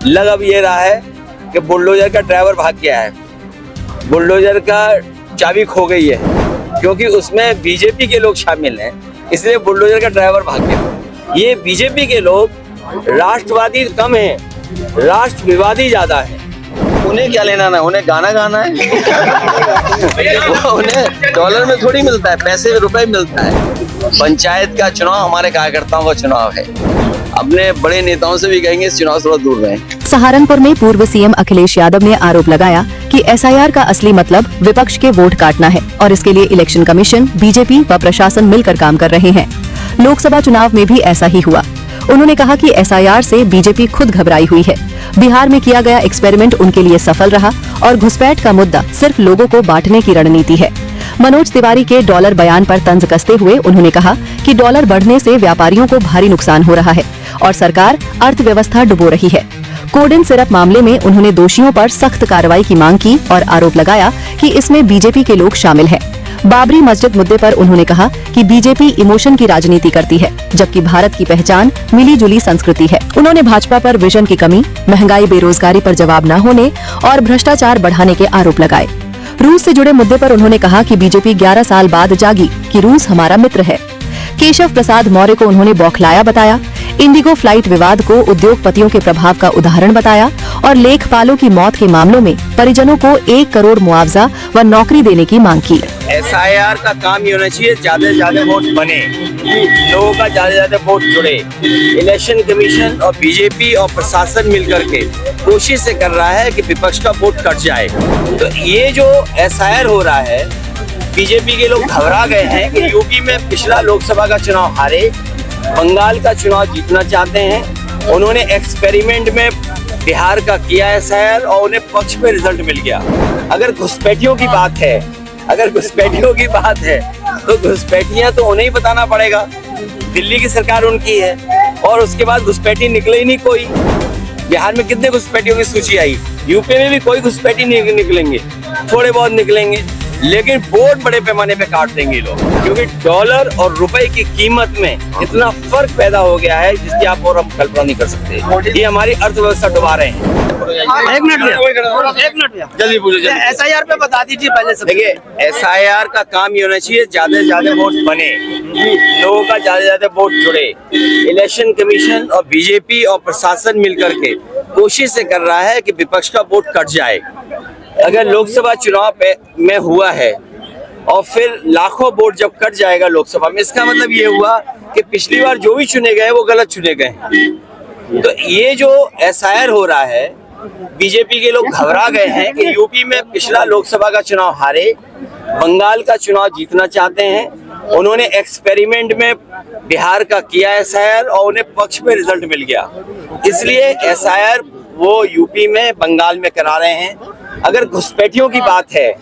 लग अब ये रहा है कि बुलडोजर का ड्राइवर भाग गया है। बुलडोजर का चाबी खो गई है क्योंकि उसमें बीजेपी के लोग शामिल हैं, इसलिए बुलडोजर का ड्राइवर भाग गया। ये बीजेपी के लोग राष्ट्रवादी कम हैं, राष्ट्र विवादी ज्यादा है। उन्हें क्या लेना ना, उन्हें गाना गाना है। उन्हें डॉलर में थोड़ी मिलता है, पैसे में रुपए मिलता है। पंचायत का चुनाव हमारे कार्यकर्ताओं का चुनाव है। अपने बड़े नेताओं से भी कहेंगे इस चुनाव से थोड़ा दूर रहें। सहारनपुर में पूर्व सीएम अखिलेश यादव ने आरोप लगाया कि एसआईआर का असली मतलब विपक्ष के वोट काटना है और इसके लिए इलेक्शन कमीशन, बीजेपी व प्रशासन मिलकर काम कर रहे हैं। लोकसभा चुनाव में भी ऐसा ही हुआ। उन्होंने कहा कि एसआईआर से बीजेपी खुद घबराई हुई है। बिहार में किया गया एक्सपेरिमेंट उनके लिए सफल रहा और घुसपैठ का मुद्दा सिर्फ लोगों को बांटने की रणनीति है। मनोज तिवारी के डॉलर बयान पर तंज कसते हुए उन्होंने कहा कि डॉलर बढ़ने से व्यापारियों को भारी नुकसान हो रहा है और सरकार अर्थव्यवस्था डुबो रही है। कोडेन सिरप मामले में उन्होंने दोषियों पर सख्त कार्रवाई की मांग की और आरोप लगाया कि इसमें बीजेपी के लोग शामिल हैं। बाबरी मस्जिद मुद्दे पर उन्होंने कहा कि बीजेपी इमोशन की राजनीति करती है, जबकि भारत की पहचान मिली-जुली संस्कृति है। उन्होंने भाजपा पर विजन की कमी, महंगाई, बेरोजगारी पर जवाब न होने और भ्रष्टाचार बढ़ाने के आरोप लगाए। रूस से जुड़े मुद्दे पर उन्होंने कहा कि बीजेपी 11 साल बाद जागी कि रूस हमारा मित्र है। केशव प्रसाद मौर्य को उन्होंने बौखलाया बताया। इंडिगो फ्लाइट विवाद को उद्योगपतियों के प्रभाव का उदाहरण बताया और लेखपालों की मौत के मामलों में परिजनों को 1 करोड़ मुआवजा व नौकरी देने की मांग की। एसआईआर का काम ये होना चाहिए, ज्यादा से ज्यादा वोट बने, लोगों का ज्यादा से ज्यादा वोट जुड़े। इलेक्शन कमीशन और बीजेपी और प्रशासन मिलकर के कोशिश से कर रहा है कि विपक्ष का वोट कट जाए। तो ये जो एसआईआर हो रहा है, बीजेपी के लोग घबरा गए हैं कि यूपी में पिछला लोकसभा का चुनाव हारे, बंगाल का चुनाव जीतना चाहते हैं। उन्होंने एक्सपेरिमेंट में बिहार का किया एसआईआर और उन्हें पक्ष में रिजल्ट मिल गया। अगर घुसपैठियों की बात है, तो घुसपैठियां तो उन्हें ही बताना पड़ेगा। दिल्ली की सरकार उनकी है और उसके बाद घुसपैठी निकले ही नहीं कोई। बिहार में कितने घुसपैठियों की सूची आई, यूपी में भी कोई घुसपैठी नहीं निकलेंगे, थोड़े बहुत निकलेंगे, लेकिन वोट बड़े पैमाने पे काट देंगे लोग, क्योंकि डॉलर और रुपए की कीमत में इतना फर्क पैदा हो गया है जिसकी आप और हम कल्पना नहीं कर सकते। ये हमारी अर्थव्यवस्था डुबा रहे हैं। एक मिनट जल्दी पूछो। एसआईआर पे बता दीजिए पहले सब। देखिए, एसआईआर का काम ये होना चाहिए, ज्यादा से ज्यादा वोट बने, लोगों का ज्यादा से ज्यादा वोट जुड़े। इलेक्शन कमीशन और बीजेपी और प्रशासन मिलकर के कोशिश से कर रहा है कि विपक्ष का वोट कट जाए। अगर लोकसभा चुनाव में हुआ है और फिर लाखों वोट जब कट जाएगा लोकसभा में, इसका मतलब ये हुआ कि पिछली बार जो भी चुने गए वो गलत चुने गए। तो ये जो एसआईआर हो रहा है, बीजेपी के लोग घबरा गए हैं कि यूपी में पिछला लोकसभा का चुनाव हारे, बंगाल का चुनाव जीतना चाहते हैं। उन्होंने एक्सपेरिमेंट में बिहार का किया एसआईआर और उन्हें पक्ष में रिजल्ट मिल गया, इसलिए एसआईआर वो यूपी में, बंगाल में करा रहे हैं। अगर घुसपैठियों की बात है,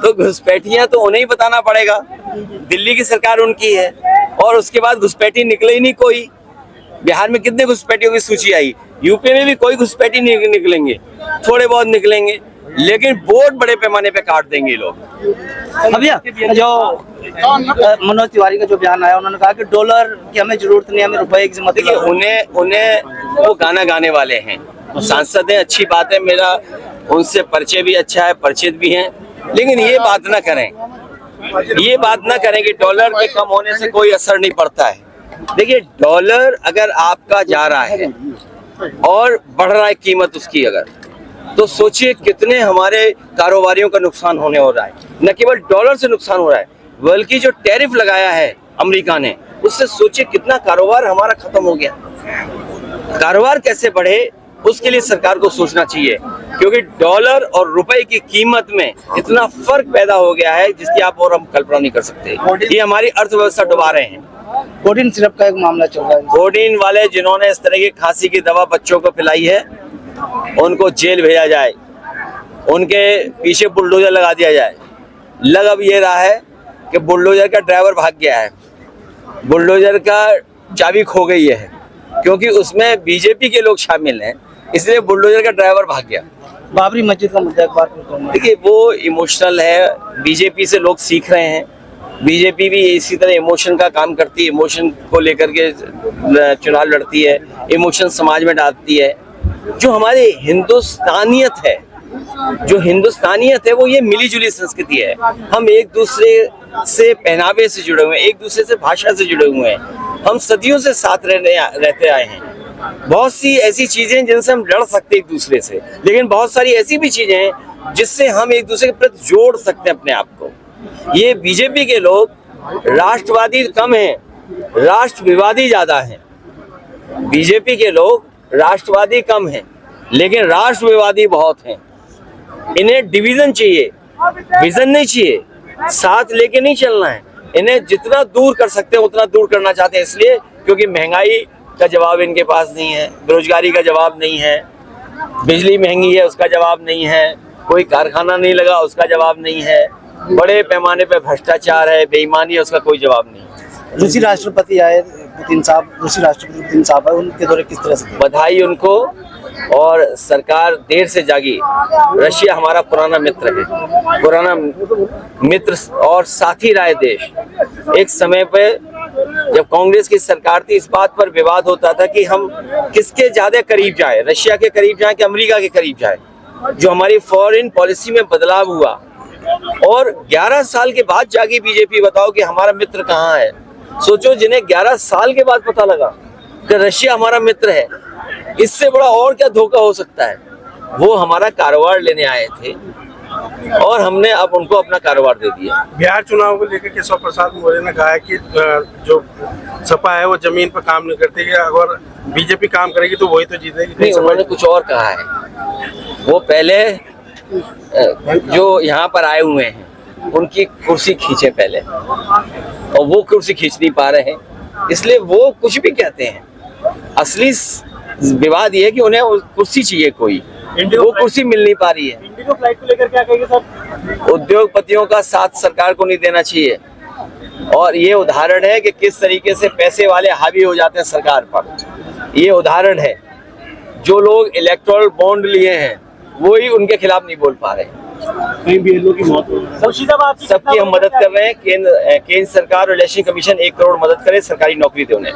तो घुसपैठियां तो उन्हें ही बताना पड़ेगा। दिल्ली की सरकार उनकी है और उसके बाद घुसपैठी निकले ही नहीं कोई। बिहार में कितने घुसपैठियों की सूची आई, यूपी में भी कोई घुसपैठी नहीं निकलेंगे, थोड़े बहुत निकलेंगे, लेकिन वोट बड़े पैमाने पे काट देंगे लोग। भैया, जो मनोज तिवारी का जो बयान आया, उन्होंने कहा कि डॉलर की हमें जरूरत नहीं, हमें रुपए की देखिए, उन्हें वो गाना गाने वाले हैं, सांसद हैं, अच्छी बात है, मेरा उनसे परिचय भी अच्छा है, परिचित भी हैं, लेकिन ये बात ना करें कि डॉलर के कम होने से कोई असर नहीं पड़ता है। देखिए, डॉलर अगर आपका जा रहा है और बढ़ रहा है कीमत उसकी, अगर तो सोचिए कितने हमारे कारोबारियों का नुकसान होने हो रहा है। न केवल डॉलर से नुकसान हो रहा है, बल्कि जो टैरिफ लगाया है अमेरिका ने, उससे सोचिए कितना कारोबार हमारा खत्म हो गया। कारोबार कैसे बढ़े, उसके लिए सरकार को सोचना चाहिए, क्योंकि डॉलर और रुपए की कीमत में इतना फर्क पैदा हो गया है जिसकी आप और हम कल्पना नहीं कर सकते। ये हमारी अर्थव्यवस्था डुबा रहे हैं। कोडेन सिरप का एक मामला चल रहा है। कोडेन वाले जिन्होंने इस तरह की खांसी की दवा बच्चों को पिलाई है, उनको जेल भेजा जाए, उनके पीछे बुलडोजर लगा दिया जाए। लग अब ये रहा है कि बुलडोजर का ड्राइवर भाग गया है, बुलडोजर का चाबी खो गई है क्योंकि उसमें बीजेपी के लोग शामिल हैं, इसलिए बुलडोजर का ड्राइवर भाग गया। बाबरी मस्जिद का मुद्दा एक बार देखिए, वो इमोशनल है, बीजेपी से लोग सीख रहे हैं बीजेपी भी इसी तरह इमोशन का काम करती है, इमोशन को लेकर के चुनाव लड़ती है, इमोशन समाज में डालती है। जो हमारी हिंदुस्तानियत है वो ये मिली जुली संस्कृति है। हम एक दूसरे से पहनावे से जुड़े हुए हैं, एक दूसरे से भाषा से जुड़े हुए हैं, हम सदियों से साथ रहते आए हैं। बहुत सी ऐसी चीजें जिनसे हम लड़ सकते हैं एक दूसरे से, लेकिन बहुत सारी ऐसी भी चीजें हैं जिससे हम एक दूसरे के प्रति जोड़ सकते हैं अपने आप को। ये बीजेपी के लोग राष्ट्रवादी कम हैं, राष्ट्रविवादी ज्यादा हैं। बीजेपी के लोग राष्ट्रवादी कम हैं, लेकिन राष्ट्रविवादी बहुत हैं। इन्हें डिवीजन चाहिए, विजन नहीं चाहिए, साथ लेके नहीं चलना है। इन्हें जितना दूर कर सकते हैं उतना दूर करना चाहते हैं, इसलिए क्योंकि महंगाई का जवाब इनके पास नहीं है, बेरोजगारी का जवाब नहीं है, बिजली महंगी है उसका जवाब नहीं है, कोई कारखाना नहीं लगा उसका जवाब नहीं है, बड़े पैमाने पे भ्रष्टाचार है, बेईमानी है, उसका कोई जवाब नहीं है। रूसी राष्ट्रपति आए पुतिन साहब है, उनके दौरे किस तरह से? बधाई उनको, और सरकार देर से जागी। रशिया हमारा पुराना मित्र है, पुराना मित्र और साथी रहा है देश। एक समय पे जब कांग्रेस की सरकार थी, इस बात पर विवाद होता था कि हम किसके ज्यादा करीब जाए, रशिया के करीब जाए कि अमेरिका के करीब जाए। जो हमारी फॉरेन पॉलिसी में बदलाव हुआ और 11 साल के बाद जागी बीजेपी, बताओ कि हमारा मित्र कहाँ है। सोचो, जिन्हें 11 साल के बाद पता लगा कि रशिया हमारा मित्र है, इससे बड़ा और क्या धोखा हो सकता है। वो हमारा कारोबार लेने आए थे और हमने अब उनको अपना कारोबार दे दिया। बिहार चुनाव को लेकर केशव प्रसाद मौर्य ने कहा है कि जो सपा है वो जमीन पर काम नहीं करती है, अगर बीजेपी काम करेगी तो वही तो जीतेगी। नहीं, उन्होंने कुछ और कहा है। वो पहले जो यहाँ पर आए हुए हैं उनकी कुर्सी खींचे पहले, और वो कुर्सी खींच नहीं पा रहे हैं, इसलिए वो कुछ भी कहते हैं। असली विवाद ये है कि उन्हें कुर्सी चाहिए, कोई वो कुर्सी मिल नहीं पा रही है। इंडिगो फ्लाइट को लेकर क्या कहेंगे सर? उद्योगपतियों का साथ सरकार को नहीं देना चाहिए, और ये उदाहरण है कि किस तरीके से पैसे वाले हावी हो जाते हैं सरकार पर। ये उदाहरण है, जो लोग इलेक्टोरल बॉन्ड लिए हैं वही उनके खिलाफ नहीं बोल पा रहे। कहीं BLO की मौत हो गई। सबकी हम मदद कर रहे हैं। केंद्र सरकार और इलेक्शन कमीशन 1 करोड़ मदद करे सरकारी नौकरी दे उन्हें।